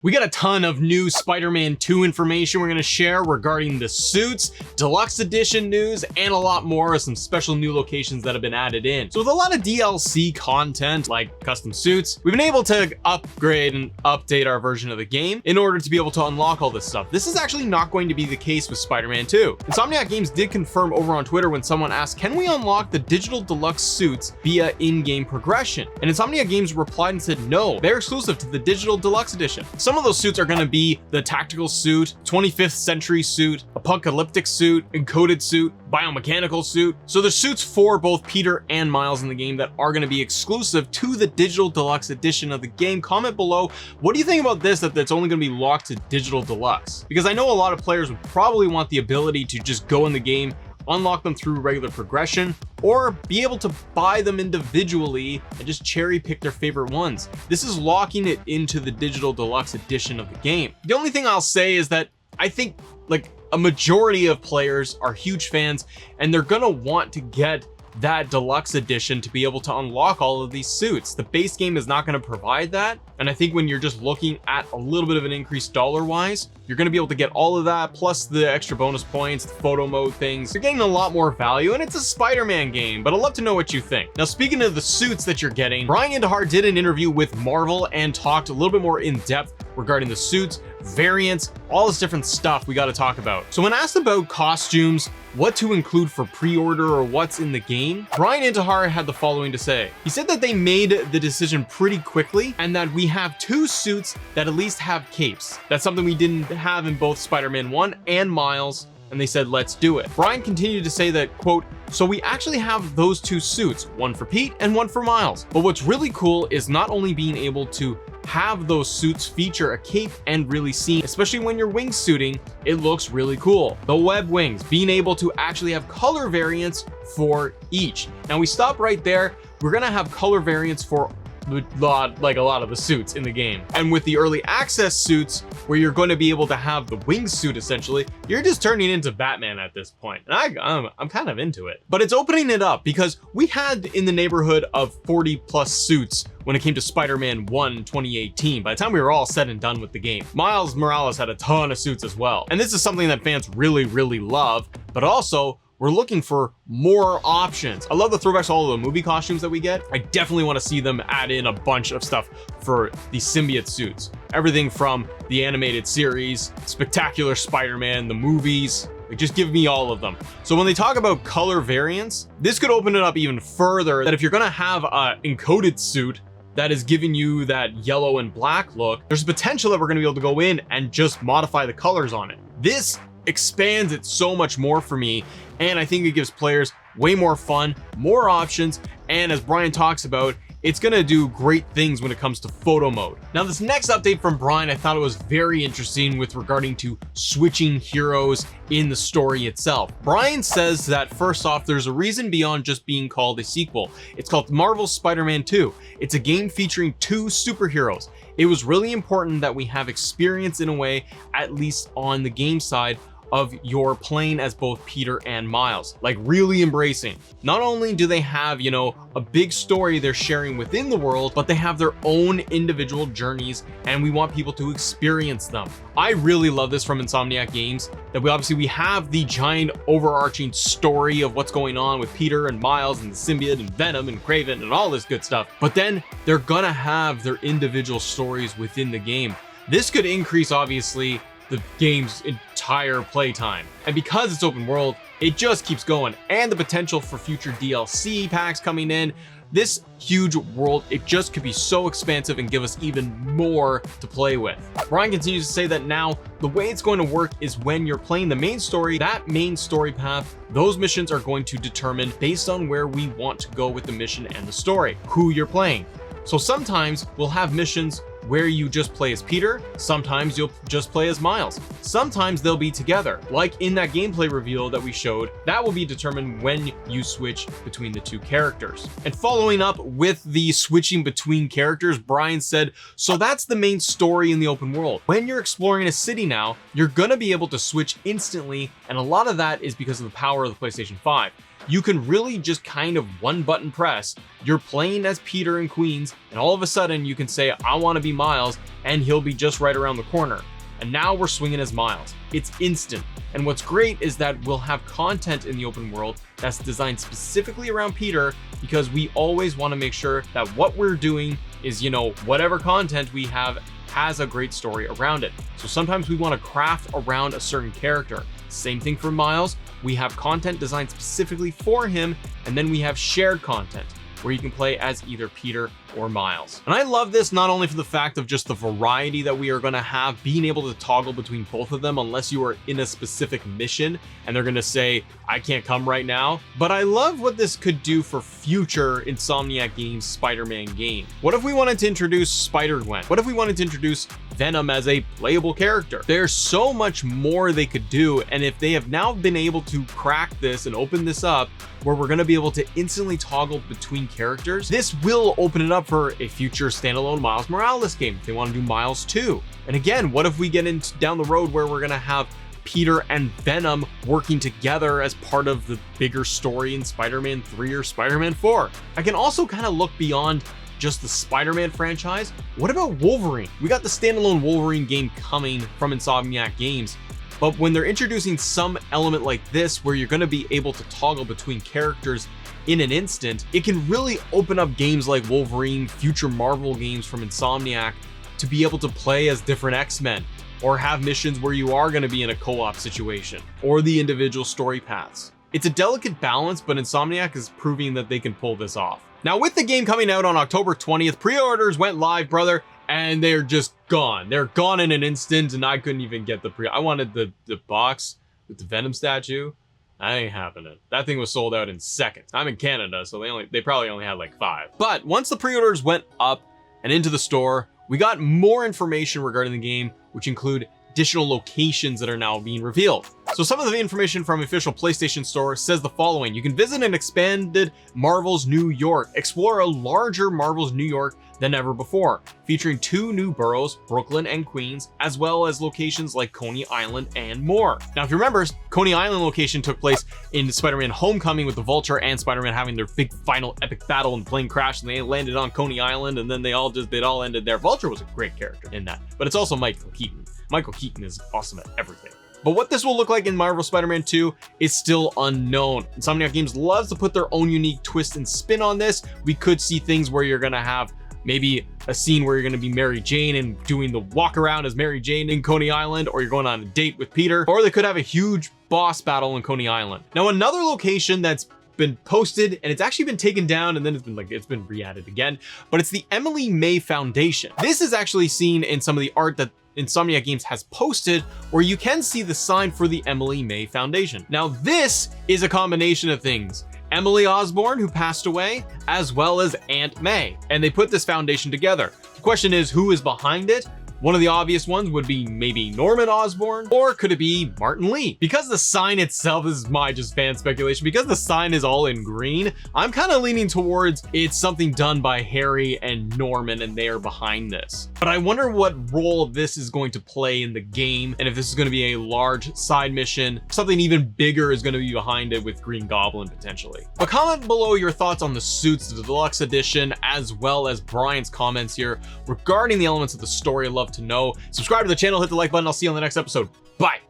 We got a ton of new Spider-Man 2 information we're going to share regarding the suits, deluxe edition news, and a lot more, some special new locations that have been added in. So with a lot of DLC content like custom suits, we've been able to upgrade and update our version of the game in order to be able to unlock all this stuff. This is actually not going to be the case with Spider-Man 2. Insomniac Games did confirm over on Twitter when someone asked, can we unlock the digital deluxe suits via in-game progression? And Insomniac Games replied and said, no, they're exclusive to the digital deluxe edition. Some of those suits are going to be the tactical suit, 25th century suit, apocalyptic suit, encoded suit, biomechanical suit. So there's suits for both Peter and Miles in the game that are going to be exclusive to the digital deluxe edition of the game. Comment below, what do you think about this, that's only going to be locked to digital deluxe? Because I know a lot of players would probably want the ability to just go in the game, unlock them through regular progression, or be able to buy them individually and just cherry pick their favorite ones. This is locking it into the digital deluxe edition of the game. The only thing I'll say is that I think like a majority of players are huge fans and they're gonna want to get that deluxe edition to be able to unlock all of these suits. The base game is not going to provide that, and I think when you're just looking at a little bit of an increase dollar wise, you're going to be able to get all of that plus the extra bonus points, the photo mode things. You're getting a lot more value, and it's a Spider-Man game, but I'd love to know what you think. Now, speaking of the suits that you're getting, Brian Intahar did an interview with Marvel and talked a little bit more in depth regarding the suits, variants, all this different stuff we got to talk about. So when asked about costumes, what to include for pre-order or what's in the game, Brian Intahar had the following to say. He said that they made the decision pretty quickly and that we have two suits that at least have capes. That's something we didn't have in both Spider-Man 1 and Miles, and they said, let's do it. Brian continued to say that, quote, so we actually have those two suits, one for Pete and one for Miles. But what's really cool is not only being able to have those suits feature a cape and really seen, especially when you're wingsuiting, it looks really cool. The web wings, being able to actually have color variants for each. Now we stop right there. We're gonna have color variants for like a lot of the suits in the game. And with the early access suits, where you're going to be able to have the wingsuit, essentially, you're just turning into Batman at this point. And I'm kind of into it. But it's opening it up because we had in the neighborhood of 40 plus suits when it came to Spider-Man 1 in 2018. By the time we were all said and done with the game, Miles Morales had a ton of suits as well. And this is something that fans really, really love, but also we're looking for more options. I love the throwbacks to all of the movie costumes that we get. I definitely want to see them add in a bunch of stuff for the symbiote suits. Everything from the animated series, Spectacular Spider-Man, the movies, like just give me all of them. So when they talk about color variants, this could open it up even further, that if you're gonna have an encoded suit that is giving you that yellow and black look, there's a potential that we're gonna be able to go in and just modify the colors on it. This expands it so much more for me, and I think it gives players way more fun, more options, and as Brian talks about, it's gonna do great things when it comes to photo mode. Now this next update from Brian, I thought it was very interesting with regarding to switching heroes in the story itself. Brian says that first off, there's a reason beyond just being called a sequel. It's called Marvel's Spider-Man 2. It's a game featuring two superheroes. It was really important that we have experience in a way, at least on the game side, of your playing as both Peter and Miles, like really embracing. Not only do they have, you know, a big story they're sharing within the world, but they have their own individual journeys and we want people to experience them. I really love this from Insomniac Games, that we have the giant overarching story of what's going on with Peter and Miles and the symbiote and Venom and Kraven and all this good stuff. But then they're gonna have their individual stories within the game. This could increase, obviously, the game's entire playtime. And because it's open world, it just keeps going. And the potential for future DLC packs coming in, this huge world, it just could be so expansive and give us even more to play with. Brian continues to say that now the way it's going to work is when you're playing the main story, that main story path, those missions are going to determine based on where we want to go with the mission and the story, who you're playing. So sometimes we'll have missions where you just play as Peter, sometimes you'll just play as Miles. Sometimes they'll be together, like in that gameplay reveal that we showed. That will be determined when you switch between the two characters. And following up with the switching between characters, Brian said, so that's the main story in the open world. When you're exploring a city now, you're gonna be able to switch instantly, and a lot of that is because of the power of the PlayStation 5. you can really just kind of one button press. You're playing as Peter and Queens, and all of a sudden you can say, I want to be Miles, and he'll be just right around the corner. And now we're swinging as Miles. It's instant. And what's great is that we'll have content in the open world that's designed specifically around Peter, because we always want to make sure that what we're doing is, whatever content we have has a great story around it. So sometimes we want to craft around a certain character. Same thing for Miles. We have content designed specifically for him, and then we have shared content where you can play as either Peter or Miles. And I love this not only for the fact of just the variety that we are going to have, being able to toggle between both of them unless you are in a specific mission and they're going to say, I can't come right now, but I love what this could do for future Insomniac Games Spider-Man game. What if we wanted to introduce Spider-Gwen? What if we wanted to introduce Venom as a playable character? There's so much more they could do, and if they have now been able to crack this and open this up where we're going to be able to instantly toggle between characters, this will open it up for a future standalone Miles Morales game if they want to do Miles 2. And again, what if we get into down the road where we're going to have Peter and Venom working together as part of the bigger story in Spider-Man 3 or Spider-Man 4? I can also kind of look beyond just the Spider-Man franchise. What about Wolverine? We got the standalone Wolverine game coming from Insomniac Games, but when they're introducing some element like this where you're going to be able to toggle between characters in an instant, it can really open up games like Wolverine, future Marvel games from Insomniac, to be able to play as different X-Men, or have missions where you are going to be in a co-op situation, or the individual story paths. It's a delicate balance, but Insomniac is proving that they can pull this off. Now, with the game coming out on October 20th, pre-orders went live, brother, and they're just gone. They're gone in an instant, and I couldn't even get the I wanted the box with the Venom statue. I ain't having it. That thing was sold out in seconds. I'm in Canada, so they probably only had like 5. But once the pre-orders went up and into the store, we got more information regarding the game, which include additional locations that are now being revealed. So some of the information from official PlayStation Store says the following: you can visit an expanded Marvel's New York, explore a larger Marvel's New York than ever before, featuring 2 new boroughs, Brooklyn and Queens, as well as locations like Coney Island and more. Now, if you remember, Coney Island location took place in Spider-Man Homecoming with the Vulture and Spider-Man having their big final epic battle and the plane crashed and they landed on Coney Island, and then it all ended there. Vulture was a great character in that, but it's also Michael Keaton. Michael Keaton is awesome at everything. But what this will look like in Marvel Spider-Man 2 is still unknown. Insomniac Games loves to put their own unique twist and spin on this. We could see things where you're gonna have maybe a scene where you're going to be Mary Jane and doing the walk around as Mary Jane in Coney Island, or you're going on a date with Peter, or they could have a huge boss battle in Coney Island. Now, another location that's been posted and it's actually been taken down and then it's been re-added again, but it's the Emily May Foundation. This is actually seen in some of the art that Insomniac Games has posted, where you can see the sign for the Emily May Foundation. Now, this is a combination of things: Emily Osborn, who passed away, as well as Aunt May, and they put this foundation together. The question is, who is behind it? One of the obvious ones would be maybe Norman Osborn, or could it be Martin Lee? Because the sign itself, this is my just fan speculation, because the sign is all in green, I'm kind of leaning towards it's something done by Harry and Norman and they are behind this. But I wonder what role this is going to play in the game, and if this is going to be a large side mission, something even bigger is going to be behind it with Green Goblin potentially. But comment below your thoughts on the suits, the deluxe edition, as well as Brian's comments here regarding the elements of the story. I love to know. Subscribe to the channel, hit the like button. I'll see you on the next episode. Bye.